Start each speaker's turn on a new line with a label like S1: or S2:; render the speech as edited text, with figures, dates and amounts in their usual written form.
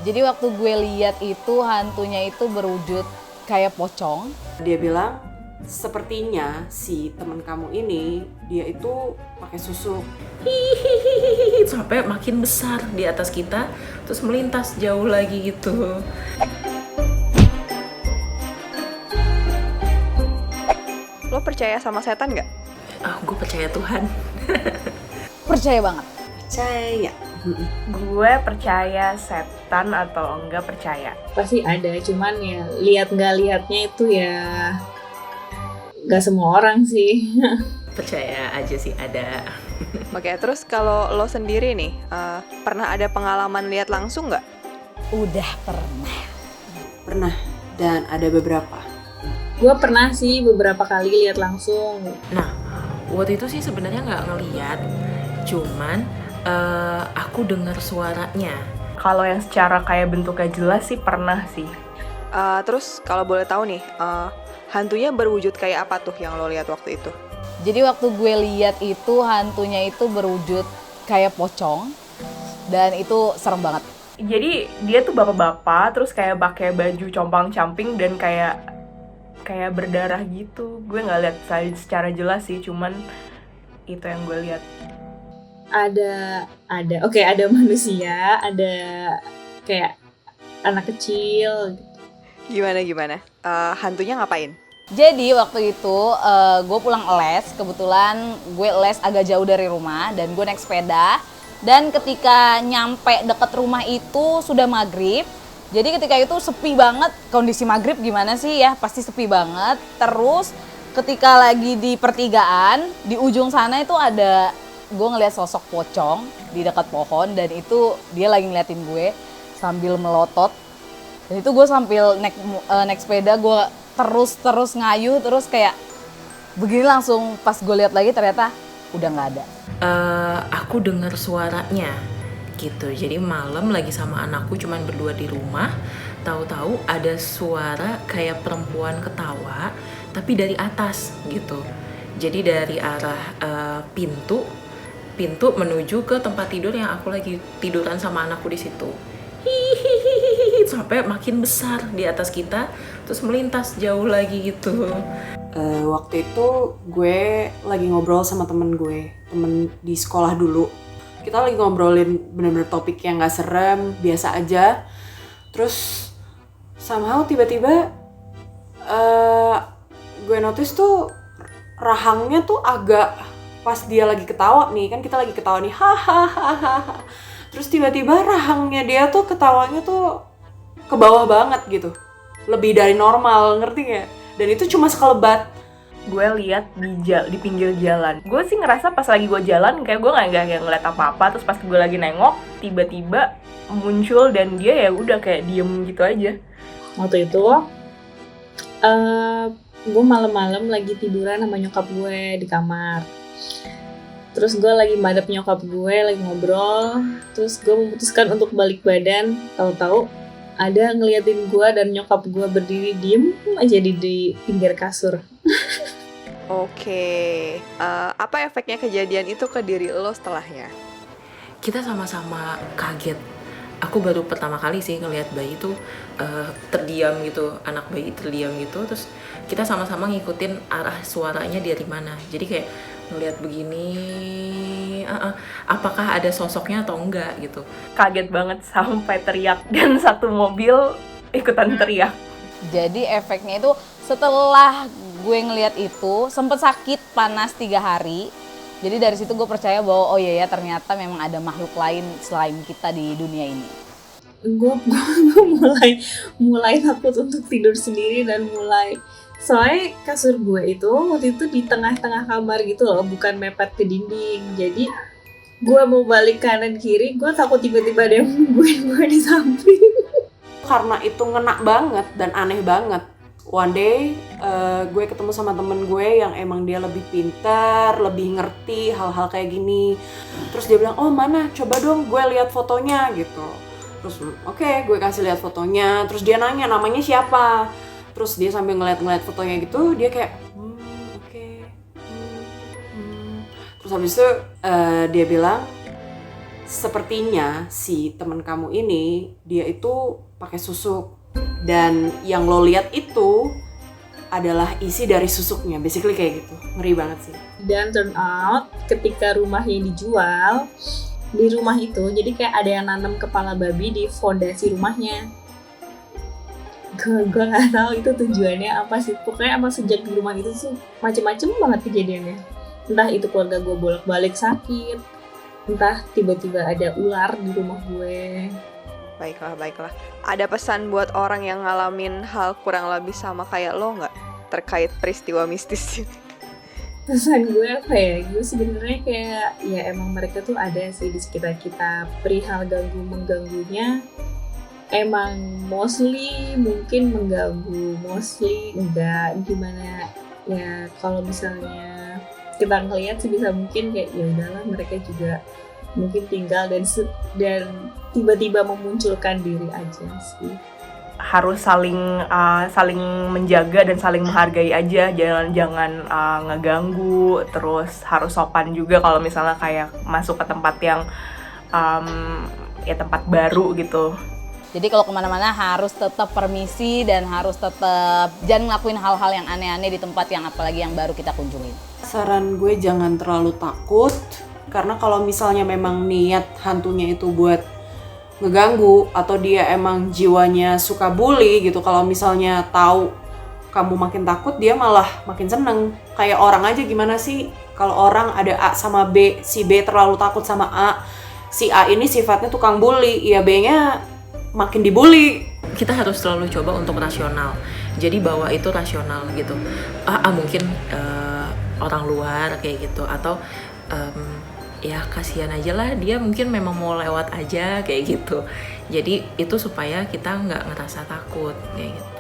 S1: Jadi waktu gue lihat itu hantunya itu berwujud kayak pocong.
S2: Dia bilang sepertinya si teman kamu ini dia itu pakai susuk.
S3: Hihihihi, sampai makin besar di atas kita, terus melintas jauh lagi gitu.
S4: Lo percaya sama setan nggak?
S3: Gue percaya Tuhan.
S1: Percaya banget.
S2: Percaya.
S5: Gue percaya setan atau enggak percaya.
S6: Pasti ada, cuman ya lihat nggak lihatnya itu ya nggak semua orang sih.
S3: Percaya aja sih ada.
S4: Oke, terus kalau lo sendiri nih, pernah ada pengalaman lihat langsung nggak?
S1: Udah pernah.
S2: Pernah dan ada beberapa.
S6: Gue pernah sih beberapa kali lihat langsung.
S3: Nah, waktu itu sih sebenarnya nggak ngeliat, cuman aku dengar suaranya.
S5: Kalau yang secara kayak bentuknya jelas sih pernah sih.
S4: Terus kalau boleh tahu nih, hantunya berwujud kayak apa tuh yang lo lihat waktu itu?
S1: Jadi waktu gue lihat itu hantunya itu berwujud kayak pocong dan itu serem banget.
S5: Jadi dia tuh bapak-bapak terus kayak pakai baju compang-camping dan kayak berdarah gitu. Gue nggak lihat secara jelas sih, cuman itu yang gue lihat.
S6: Oke, ada manusia, ada kayak anak kecil.
S4: Gimana? Hantunya ngapain?
S1: Jadi waktu itu gue pulang les, kebetulan gue les agak jauh dari rumah dan gue naik sepeda. Dan ketika nyampe deket rumah itu sudah maghrib. Jadi ketika itu sepi banget, kondisi maghrib gimana sih ya, pasti sepi banget. Terus ketika lagi di pertigaan, di ujung sana itu ada, gue ngeliat sosok pocong di dekat pohon. Dan itu dia lagi ngeliatin gue sambil melotot. Dan itu gue sambil naik sepeda, gue terus ngayuh, terus kayak begini langsung pas gue lihat lagi ternyata udah nggak ada.
S3: Aku dengar suaranya gitu. Jadi malam lagi sama anakku cuman berdua di rumah, tahu-tahu ada suara kayak perempuan ketawa tapi dari atas gitu. Jadi dari arah pintu menuju ke tempat tidur yang aku lagi tiduran sama anakku di situ. Hihihihi, sampai makin besar di atas kita, terus melintas jauh lagi gitu.
S2: Waktu itu gue lagi ngobrol sama temen di sekolah dulu. Kita lagi ngobrolin bener-bener topik yang gak serem, biasa aja. Terus somehow tiba-tiba gue notice tuh rahangnya tuh agak, pas dia lagi ketawa nih, kan kita lagi ketawa nih, hahaha. Terus tiba-tiba rahangnya dia tuh ketawanya tuh ke bawah banget gitu, lebih dari normal, ngerti gak? Dan itu cuma sekelebat.
S5: Gue lihat di pinggir jalan. Gue sih ngerasa pas lagi gue jalan kayak gue nggak ngeliat apa-apa. Terus pas gue lagi nengok, tiba-tiba muncul dan dia ya udah kayak diem gitu aja.
S6: Waktu itu gue malam-malam lagi tiduran sama nyokap gue di kamar. Terus gue lagi madep nyokap gue, lagi ngobrol. Terus gue memutuskan untuk balik badan. Tahu-tahu ada ngeliatin gue dan nyokap gue berdiri diem aja di pinggir kasur.
S4: Oke, apa efeknya kejadian itu ke diri lo setelahnya?
S3: Kita sama-sama kaget. Aku baru pertama kali sih ngelihat bayi itu terdiam gitu, anak bayi terdiam gitu. Terus kita sama-sama ngikutin arah suaranya dari mana. Jadi kayak ngelihat begini, apakah ada sosoknya atau enggak gitu.
S5: Kaget banget sampai teriak dan satu mobil ikutan teriak.
S1: Jadi efeknya itu setelah gue ngeliat itu sempet sakit panas 3 hari. Jadi dari situ gue percaya bahwa oh iya ya ternyata memang ada makhluk lain selain kita di dunia ini.
S6: Gue mulai takut untuk tidur sendiri dan soalnya kasur gue itu waktu itu di tengah-tengah kamar gitu loh, bukan mepet ke dinding. Jadi gue mau balik kanan kiri, gue takut tiba-tiba ada yang nungguin gue di samping.
S2: Karena itu ngena banget dan aneh banget. One day gue ketemu sama temen gue yang emang dia lebih pintar, lebih ngerti hal-hal kayak gini. Terus dia bilang, oh mana, coba dong gue lihat fotonya gitu. Terus oke, gue kasih lihat fotonya. Terus dia nanya namanya siapa. Terus dia sambil ngeliat fotonya gitu, dia kayak oke. Terus habis itu dia bilang, sepertinya si temen kamu ini dia itu pakai susuk, dan yang lo lihat itu adalah isi dari susuknya, basically kayak gitu. Ngeri banget sih.
S6: Dan turn out ketika rumahnya dijual, di rumah itu jadi kayak ada yang nanam kepala babi di fondasi rumahnya. Gue nggak tahu itu tujuannya apa sih. Pokoknya emang sejak di rumah itu tuh macem-macem banget kejadiannya. Entah itu keluarga gue bolak-balik sakit, entah tiba-tiba ada ular di rumah gue.
S4: Baiklah. Ada pesan buat orang yang ngalamin hal kurang lebih sama kayak lo nggak terkait peristiwa mistis?
S6: Pesan gue apa ya? Gue sebenarnya kayak ya emang mereka tuh ada sih di sekitar kita. Perihal mengganggunya emang mostly mungkin mengganggu, mostly enggak. Gimana ya kalau misalnya kita ngelihat sih bisa mungkin kayak ya udahlah mereka juga mungkin tinggal dan tiba-tiba memunculkan diri aja sih.
S5: Harus saling menjaga dan saling menghargai aja, jangan ngeganggu, terus harus sopan juga kalau misalnya kayak masuk ke tempat yang ya tempat baru gitu.
S1: Jadi kalau kemana-mana harus tetap permisi dan harus tetap jangan ngelakuin hal-hal yang aneh-aneh di tempat yang apalagi yang baru kita kunjungi.
S2: Saran gue jangan terlalu takut, karena kalau misalnya memang niat hantunya itu buat ngeganggu atau dia emang jiwanya suka bully gitu, kalau misalnya tahu kamu makin takut dia malah makin seneng. Kayak orang aja gimana sih kalau orang ada A sama B, si B terlalu takut sama A, si A ini sifatnya tukang bully, ya B-nya makin dibully.
S3: Kita harus selalu coba untuk rasional. Jadi bahwa itu rasional gitu. Mungkin orang luar kayak gitu, atau ya kasihan aja lah, dia mungkin memang mau lewat aja kayak gitu. Jadi itu supaya kita nggak ngerasa takut kayak gitu.